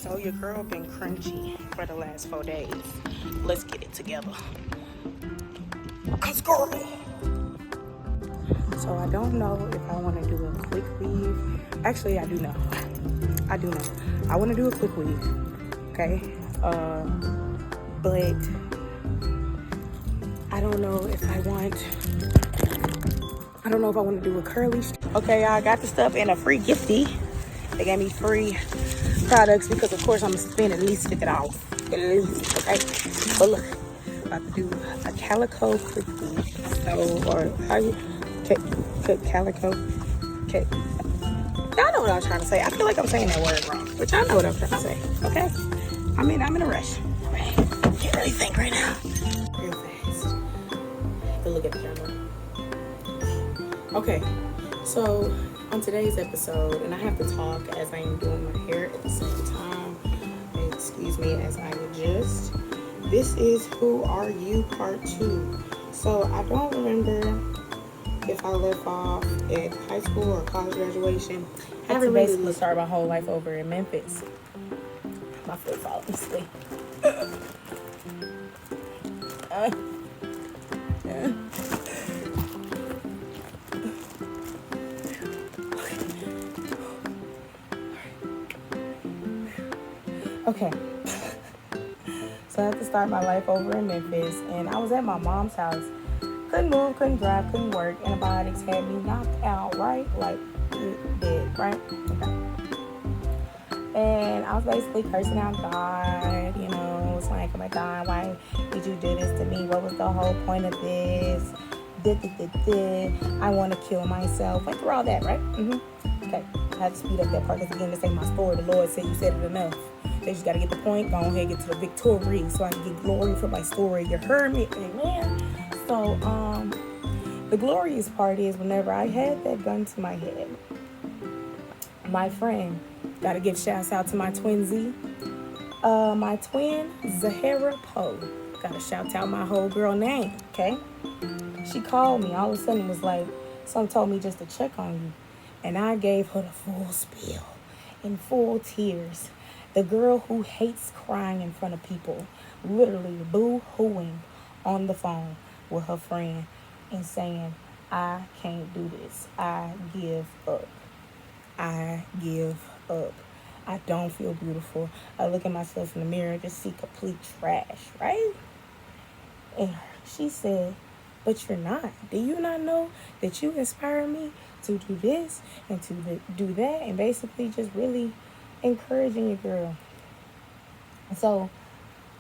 So your girl been crunchy for the last 4 days. Let's get it together. Cause girl. So I don't know if I want to do a quick weave. Actually, I do know. I do know. I want to do a quick weave. Okay. But I don't know if I want. I don't know if I want to do a curly. Okay, I got the stuff and a free gifty. They gave me free products because, of course, I'm gonna spend at least $50. At least, okay. But look, I'm about to do a calico quick weave. So, or how you calico? Okay. Y'all know what I was trying to say. I feel like I'm saying that word wrong, but y'all know what I'm trying to say. Okay. I'm in a rush. Right. Can't really think right now. Real fast. To look at the camera. Okay. So on today's episode, and I have to talk as I am doing my hair at the same time. Excuse me as I adjust. This is Who Are You Part 2. So I don't remember if I left off at high school or college graduation. I haven't basically started my whole life over in Memphis. My foot falling asleep. Okay. So I had to start my life over in Memphis, and I was at my mom's house. Couldn't move, couldn't drive, couldn't work. Antibiotics had me knocked out, right? Like, dead, right? Okay. And I was basically cursing out God, you know. It was like, oh my God, why did you do this to me? What was the whole point of this? I want to kill myself. Went through all that, right? Okay. I had to speed up that part because, again, this ain't my story. The Lord said you said it enough. They just got to get the point. Go ahead, get to the victory so I can get glory for my story. You heard me? Amen. So, the glorious part is whenever I had that gun to my head, my friend, got to give shouts out to my twin Z. My twin, Zahara Poe. Got to shout out my whole girl name, okay? She called me. All of a sudden was like, someone told me just to check on you. And I gave her the full spiel in full tears. The girl who hates crying in front of people, literally boo-hooing on the phone with her friend and saying, I can't do this. I give up. I give up. I don't feel beautiful. I look at myself in the mirror and just see complete trash, right? And she said, but you're not. Do you not know that you inspire me to do this and to do that? And basically just really encouraging your girl. So,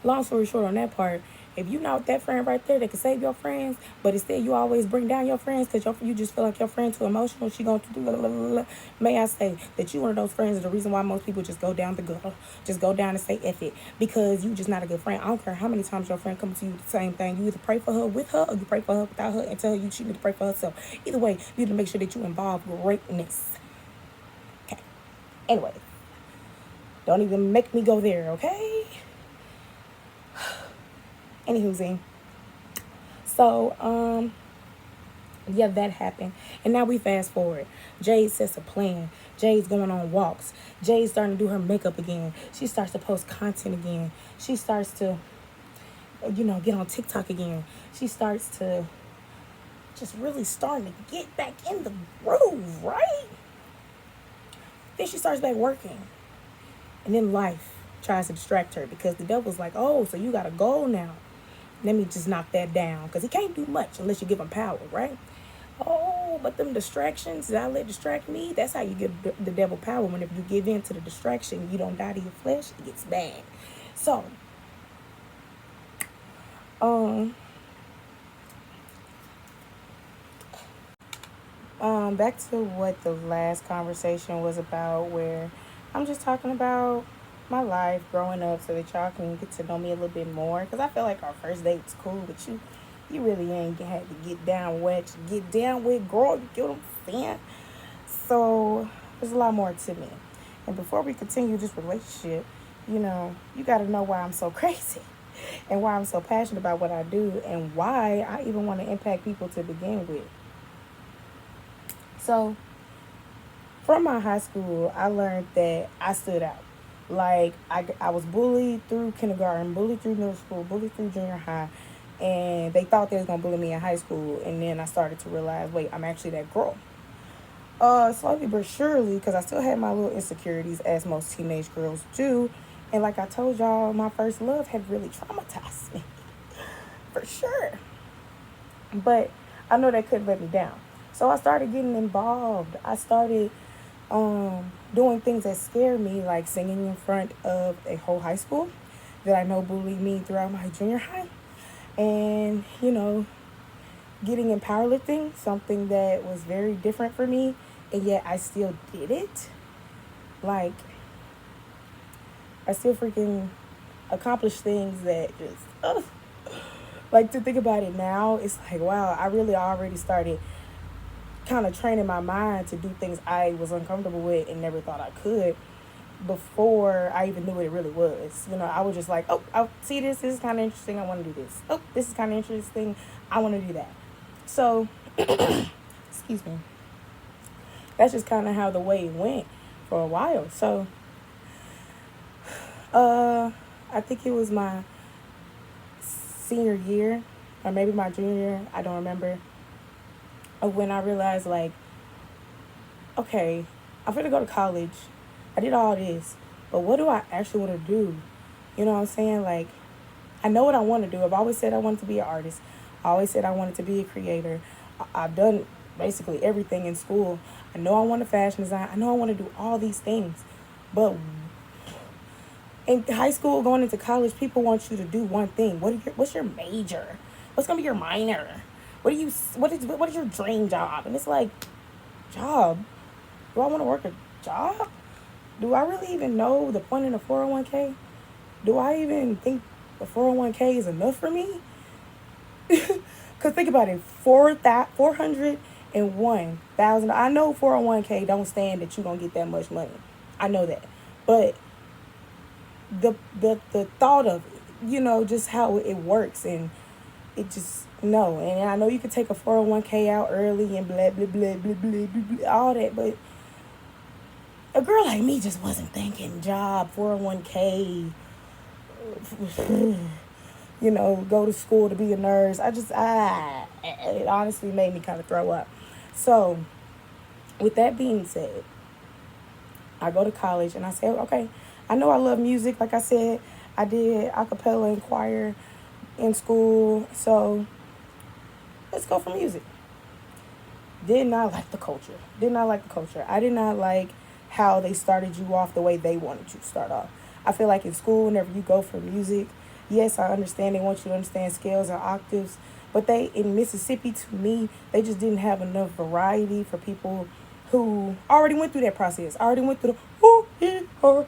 long story short on that part, if you're not that friend right there that can save your friends, but instead you always bring down your friends because you just feel like your friend too emotional, she going to do blah, blah, blah, blah. May I say that you one of those friends is the reason why most people just go down the gutter. Just go down and say F it. Because you just not a good friend. I don't care how many times your friend comes to you with the same thing. You either pray for her with her or you pray for her without her and tell her she need to pray for herself. Either way, you need to make sure that you involve greatness. Okay. Anyway. Don't even make me go there, okay? Anywho, so, yeah, that happened. And now we fast forward. Jade sets a plan. Jade's going on walks. Jade's starting to do her makeup again. She starts to post content again. She starts to, get on TikTok again. She starts to just really starting to get back in the groove, right? Then she starts back working. And then life tries to distract her because the devil's like, oh, so you got a goal now. Let me just knock that down. Because he can't do much unless you give him power, right? Oh, but them distractions that I let distract me, that's how you give the devil power. Whenever you give in to the distraction, you don't die to your flesh, it gets bad. So, back to what the last conversation was about, where I'm just talking about my life growing up so that y'all can get to know me a little bit more. Because I feel like our first date was cool, but you really ain't had to get down with, girl. You get what I'm saying? So there's a lot more to me. And before we continue this relationship, you got to know why I'm so crazy and why I'm so passionate about what I do and why I even want to impact people to begin with. So, from my high school, I learned that I stood out. Like, I was bullied through kindergarten, bullied through middle school, bullied through junior high, and they thought they was gonna bully me in high school. And then I started to realize, wait, I'm actually that girl. Slowly but surely, because I still had my little insecurities, as most teenage girls do. And like I told y'all, my first love had really traumatized me, for sure. But I know that couldn't let me down. So I started getting involved. I started doing things that scared me, like singing in front of a whole high school that I know bullied me throughout my junior high. And, getting in powerlifting, something that was very different for me, and yet I still did it. Like, I still freaking accomplished things that just, like, to think about it now, it's like, wow, I really already started kind of training my mind to do things I was uncomfortable with and never thought I could before I even knew what it really was. I was just like, oh, I see this. This is kind of interesting. I want to do this. Oh, this is kind of interesting. I want to do that. So, excuse me. That's just kind of how the way it went for a while. So, I think it was my senior year or maybe my junior year. I don't remember. When I realized, like, okay, I'm going to go to college. I did all this, but what do I actually want to do? You know what I'm saying? Like, I know what I want to do. I've always said I wanted to be an artist. I always said I wanted to be a creator. I've done basically everything in school. I know I want to fashion design. I know I want to do all these things. But in high school, going into college, people want you to do one thing. What's your major? What's going to be your minor? What is your dream job? And it's like, job? Do I want to work a job? Do I really even know the point in the 401k? Do I even think the 401k is enough for me? Because think about it, 401,000. I know 401k don't stand that you're going to get that much money. I know that. But the thought of it, just how it works, and it just, no. And I know you could take a 401k out early and blah, blah, blah, blah, blah, blah, blah, all that, but a girl like me just wasn't thinking job, 401k, go to school to be a nurse. It honestly made me kind of throw up. So, with that being said, I go to college and I say, okay, I know I love music. Like I said, I did a cappella and choir in school. So, let's go for music. Did not like the culture. I did not like how they started you off the way they wanted you to start off. I feel like in school, whenever you go for music, yes, I understand they want you to understand scales and octaves, but in Mississippi, to me, they just didn't have enough variety for people who already went through that process. Already went through already went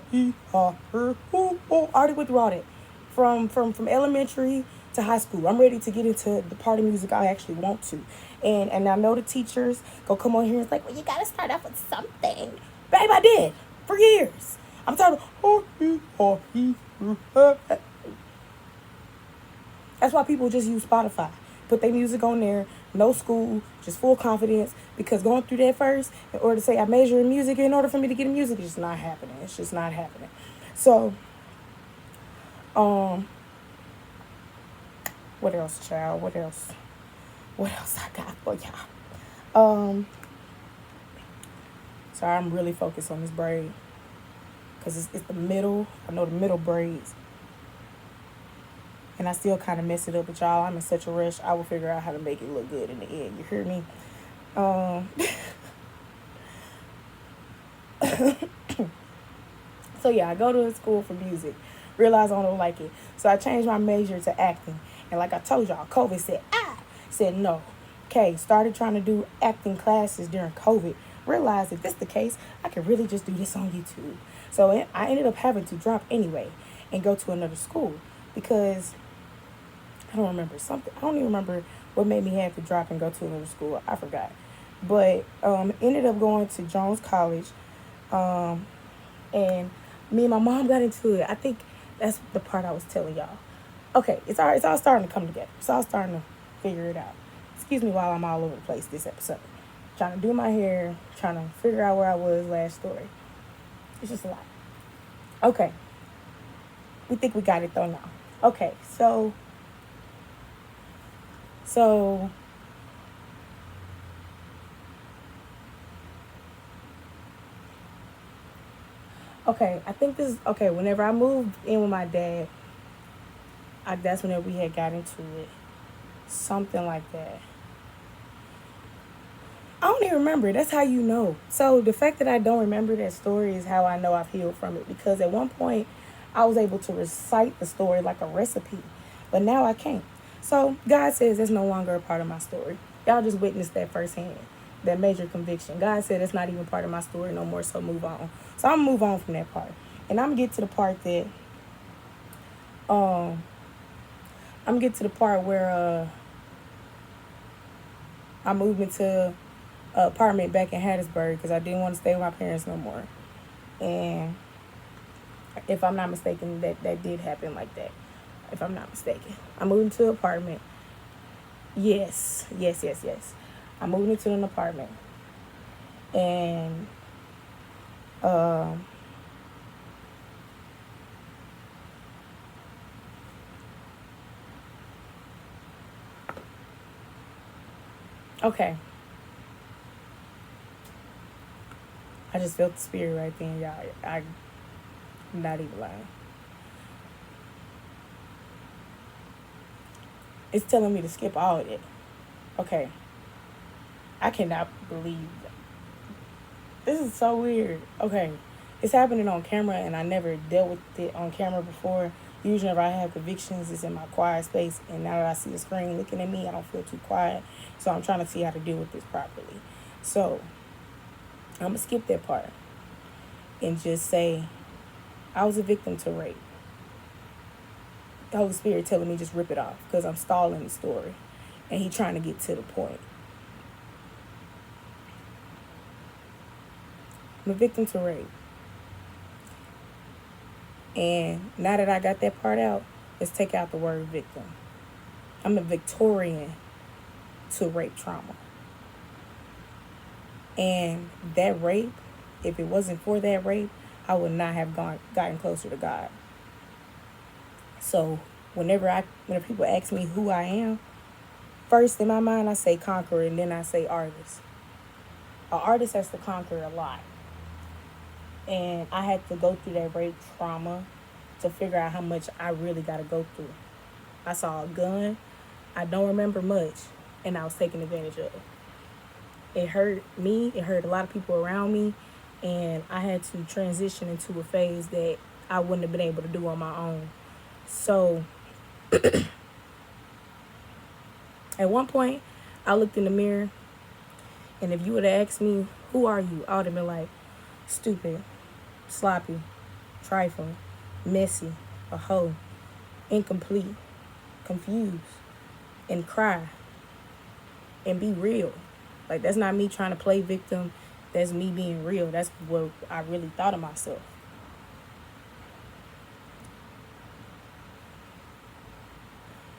through all that. From elementary to high school. I'm ready to get into the party music I actually want to. And I know the teachers go come on here and it's like, well, you got to start off with something. Babe, I did for years. I'm talking That's why people just use Spotify. Put their music on there, no school, just full confidence. Because going through that first, in order to say I major in music, in order for me to get in music, it's just not happening. It's just not happening. So, what else, child? What else I got for y'all? Sorry, I'm really focused on this braid. Because it's the middle. I know the middle braids. And I still kind of mess it up with y'all. I'm in such a rush. I will figure out how to make it look good in the end. You hear me? So yeah, I go to school for music. Realize I don't like it. So I changed my major to acting. And like I told y'all, COVID said no. Okay, started trying to do acting classes during COVID. Realized if this the case, I could really just do this on YouTube. So I ended up having to drop anyway and go to another school because I don't remember something. I don't even remember what made me have to drop and go to another school. I forgot. But ended up going to Jones College. And me and my mom got into it. I think that's the part I was telling y'all. Okay, it's all starting to come together. It's all starting to figure it out. Excuse me while I'm all over the place this episode. Trying to do my hair, trying to figure out where I was last story. It's just a lot. Okay. We think we got it though now. Okay, so okay, I think this is okay. Whenever I moved in with my dad, that's whenever we had got into it. Something like that. I don't even remember. That's how you know. So the fact that I don't remember that story is how I know I've healed from it. Because at one point, I was able to recite the story like a recipe, but now I can't. So God says it's no longer a part of my story. Y'all just witnessed that firsthand. That major conviction. God said it's not even part of my story no more. So move on. So I'm gonna move on from that part, and I'm gonna get to the part that um I'm gonna get to the part where I moved into an apartment back in Hattiesburg because I didn't want to stay with my parents no more. And if I'm not mistaken, that did happen like that. If I'm not mistaken, I moved into an apartment. Yes, yes, yes, yes. I moved into an apartment, and um, okay, I just felt the spirit right then, y'all. I'm not even lying. It's telling me to skip all of it. Okay, I cannot believe that. This is so weird. Okay, it's happening on camera, and I never dealt with it on camera before. Usually, if I have convictions, it's in my quiet space, and now that I see the screen looking at me, I don't feel too quiet. So I'm trying to see how to deal with this properly. So I'm gonna skip that part and just say I was a victim to rape. The Holy Spirit telling me just rip it off because I'm stalling the story, and He trying to get to the point. I'm a victim to rape. And now that I got that part out, let's take out the word victim. I'm a Victorian to rape trauma. And that rape, if it wasn't for that rape, I would not have gotten closer to God. So whenever people ask me who I am, first in my mind I say conqueror, and then I say artist. An artist has to conquer a lot. And I had to go through that rape trauma to figure out how much I really got to go through. I saw a gun. I don't remember much, and I was taken advantage of. It hurt me. It hurt a lot of people around me, and I had to transition into a phase that I wouldn't have been able to do on my own. So at one point, I looked in the mirror, and if you would have asked me, who are you? I would have been like, stupid, sloppy, trifling, messy, a hoe, incomplete, confused, and cry and be real. Like, that's not me trying to play victim. That's me being real. That's what I really thought of myself.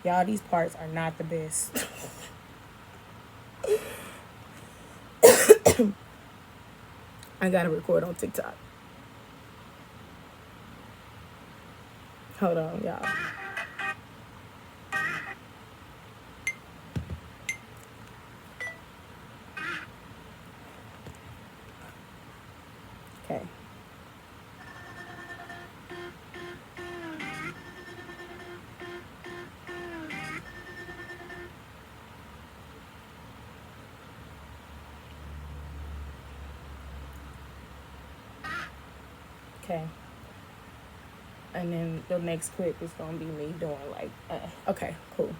Y'all, these parts are not the best. I gotta record on TikTok. Hold on, y'all. Okay. Okay. And then the next clip is gonna be me doing like, okay, cool.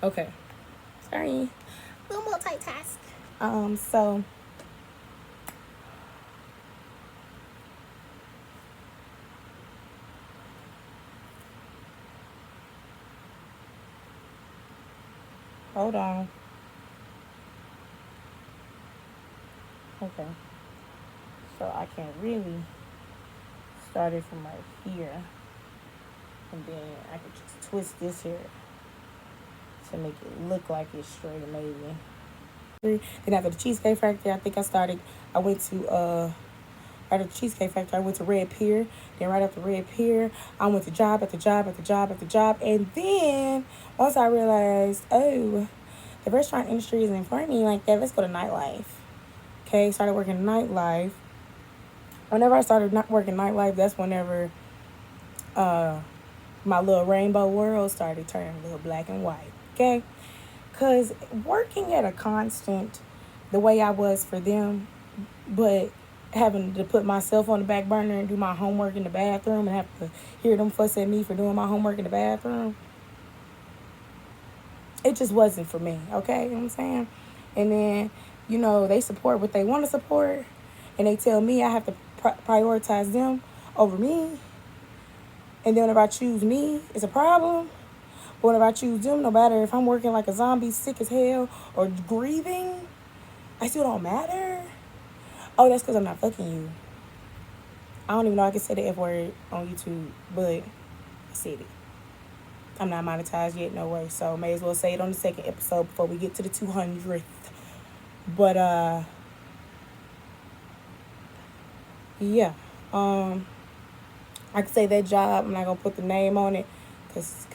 Okay. Sorry. Little multitask. So hold on. Okay. So I can really start it from right here. And then I can just twist this here to make it look like it's straight maybe. Then after the Cheesecake Factory, I think I went to Right after Cheesecake Factory, I went to Red Pier. Then right after Red Pier, I went to job after job after job after job. And then once I realized, oh, the restaurant industry isn't for me like that, let's go to nightlife. Okay, started working nightlife. Whenever I started not working nightlife, that's whenever uh, my little rainbow world started turning a little black and white. Okay, because working at a constant, the way I was for them, but having to put myself on the back burner and do my homework in the bathroom and have to hear them fuss at me for doing my homework in the bathroom, it just wasn't for me. Okay, you know what I'm saying? And then, they support what they want to support, and they tell me I have to prioritize them over me. And then if I choose me, it's a problem. But if I choose them, no matter if I'm working like a zombie, sick as hell, or grieving, I still don't matter. Oh, that's because I'm not fucking you. I don't even know I can say the F word on YouTube, but I said it. I'm not monetized yet, no way. So may as well say it on the second episode before we get to the 200th. But yeah. I could say that job. I'm not gonna put the name on it, cause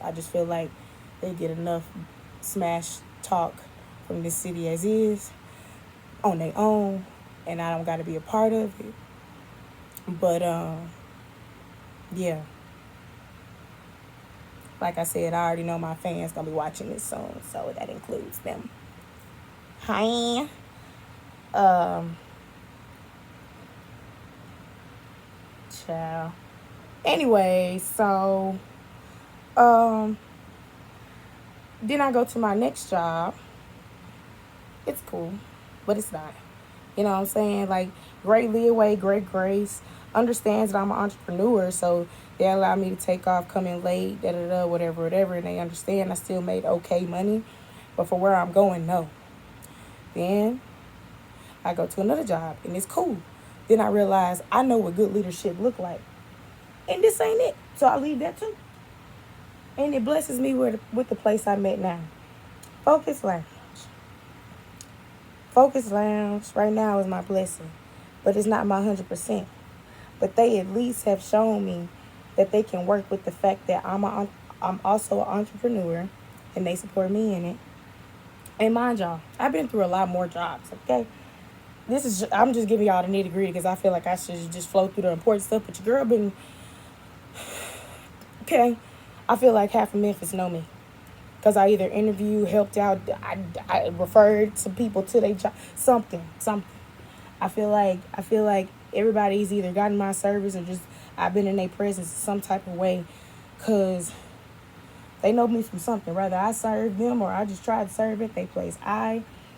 I just feel like they get enough smash talk from this city as is on their own, and I don't got to be a part of it. But yeah. Like I said, I already know my fans gonna be watching this soon, so that includes them. Hi. Ciao. Anyway, so then I go to my next job. It's cool, but it's not. You know what I'm saying? Like, great leeway, great grace, understands that I'm an entrepreneur, so they allow me to take off, come in late, whatever, and they understand I still made okay money. But for where I'm going, no. Then I go to another job, and it's cool. Then I realize I know what good leadership look like. And this ain't it. So I leave that too. And it blesses me with the place I'm at now. Focus Lounge. Focus Lounge right now is my blessing. But it's not my 100%. But they at least have shown me that they can work with the fact that I'm also an entrepreneur, and they support me in it. And mind y'all, I've been through a lot more jobs, okay? I'm just giving y'all the nitty gritty because I feel like I should just flow through the important stuff. But your girl been, okay, I feel like half of Memphis know me. Because I either interviewed, helped out, I referred some people to their job, something. I feel like everybody's either gotten my service or just I've been in their presence in some type of way, because they know me from something. Whether I served them or I just tried to serve at their place.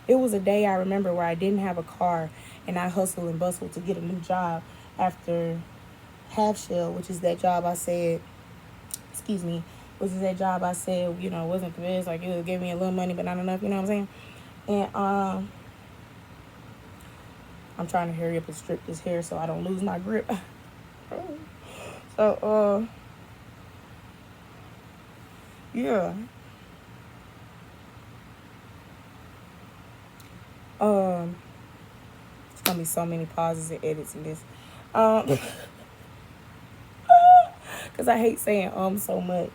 It was a day I remember where I didn't have a car, and I hustled and bustled to get a new job after Half Shell, which is that job I said, which is that job I said, wasn't the best. Like, it would give me a little money, but not enough, you know what I'm saying? And I'm trying to hurry up and strip this hair so I don't lose my grip. So, yeah. It's gonna be so many pauses and edits in this. Because I hate saying so much.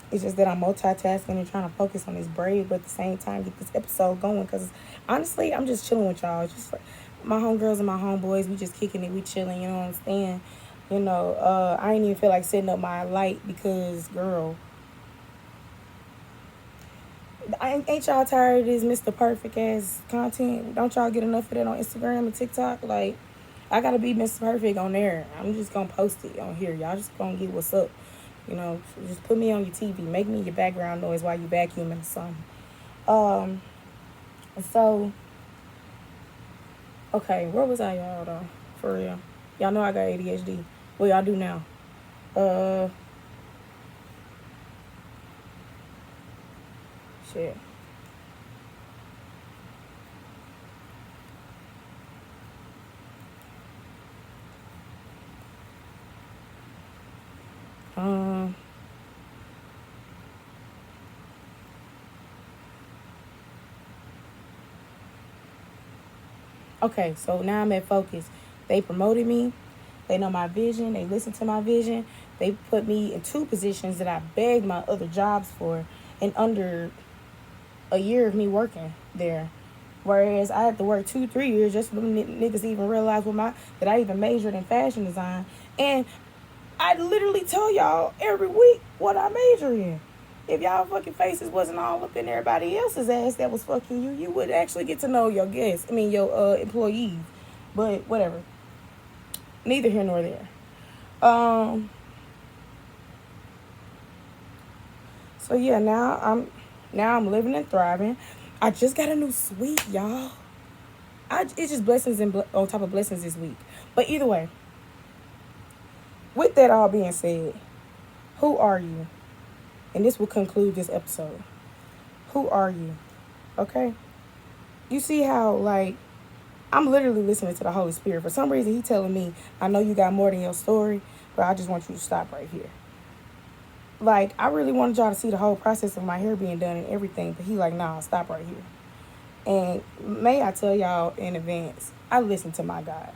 It's just that I'm multitasking and trying to focus on this braid, but at the same time get this episode going. Because honestly, I'm just chilling with y'all. It's just like my homegirls and my homeboys, we just kicking it, we chilling. You know what I'm saying? I ain't even feel like setting up my light because, girl, ain't y'all tired of this Mr. Perfect ass content? Don't y'all get enough of that on Instagram and TikTok? Like, I gotta be Mr. Perfect on there. I'm just gonna post it on here. Y'all just gonna get what's up. Just put me on your TV. Make me your background noise while you vacuuming or something. So, okay, where was I, y'all, though? For real. Y'all know I got ADHD. Well, y'all do now. Shit. Okay, so now I'm at Focus. They promoted me. They know my vision. They listen to my vision. They put me in two positions that I begged my other jobs for in under a year of me working there. Whereas I had to work 2, 3 years just for them niggas to even realize that I even majored in fashion design. And I literally tell y'all every week what I major in. If y'all fucking faces wasn't all up in everybody else's ass that was fucking you, you would actually get to know your guests. I mean your employees. But whatever. Neither here nor there. So yeah, now I'm living and thriving. I just got a new suite, y'all. It's just blessings on top of blessings this week. But either way, with that all being said, who are you? And this will conclude this episode. Who are you? Okay? You see how, like, I'm literally listening to the Holy Spirit. For some reason, He telling me, I know you got more than your story, but I just want you to stop right here. Like, I really wanted y'all to see the whole process of my hair being done and everything, but He like, nah, stop right here. And may I tell y'all in advance, I listen to my God.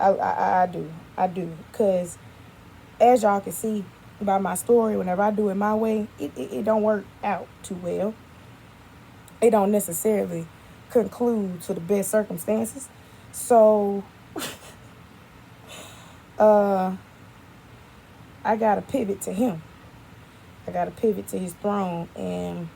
I do. I do. Because as y'all can see by my story, whenever I do it my way, it don't work out too well. It don't necessarily conclude to the best circumstances. So, I got to pivot to Him. I got to pivot to His throne. And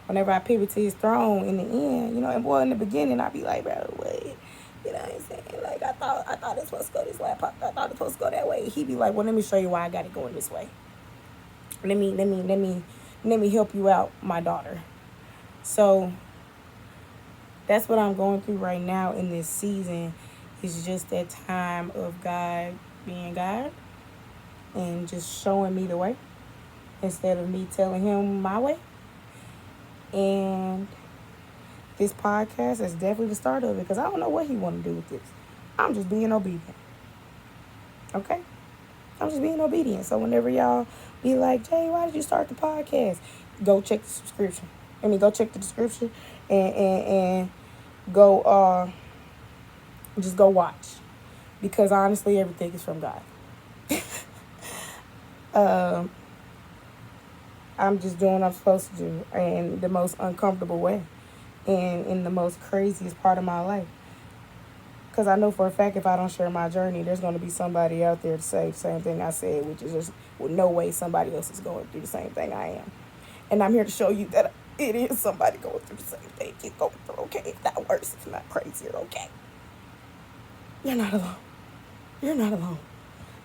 whenever I pivot to His throne in the end, you know, and boy, in the beginning, I be like, bro, wait. You know what I'm saying? Like, I thought it's supposed to go this way. I thought it's supposed to go that way. He be like, well, let me show you why I got it going this way. Let me help you out, my daughter. So that's what I'm going through right now in this season. It's just that time of God being God and just showing me the way instead of me telling Him my way. And this podcast is definitely the start of it because I don't know what He want to do with this. I'm just being obedient. Okay? I'm just being obedient. So whenever y'all be like, Jay, why did you start the podcast? Go check the subscription. Go check the description and go just go watch. Because honestly, everything is from God. I'm just doing what I'm supposed to do in the most uncomfortable way and in the most craziest part of my life. Because I know for a fact if I don't share my journey, there's going to be somebody out there to say the same thing I said, which is just with no way somebody else is going through the same thing I am. And I'm here to show you that it is somebody going through the same thing you're going through, okay? If not worse, if not crazier, okay? You're not alone. You're not alone.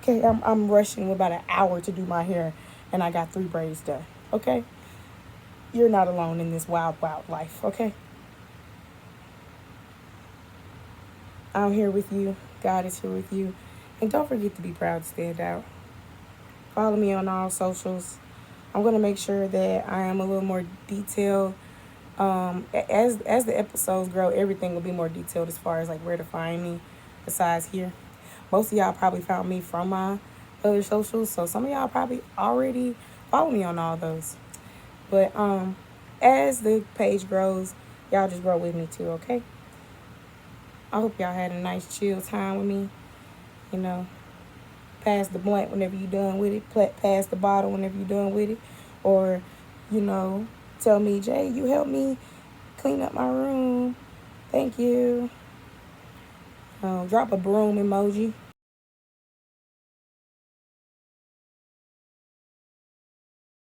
Okay, I'm rushing about an hour to do my hair, and I got 3 braids done, okay? You're not alone in this wild, wild life, okay? I'm here with you. God is here with you. And don't forget to be proud to stand out. Follow me on all socials. I'm going to make sure that I am a little more detailed. As the episodes grow, everything will be more detailed as far as like where to find me besides here. Most of y'all probably found me from my other socials. So some of y'all probably already follow me on all those. But as the page grows, y'all just grow with me too, okay? I hope y'all had a nice chill time with me. You know, pass the blunt whenever you're done with it. Pass the bottle whenever you're done with it. Or, you know, tell me, Jay, you help me clean up my room. Thank you. Drop a broom emoji.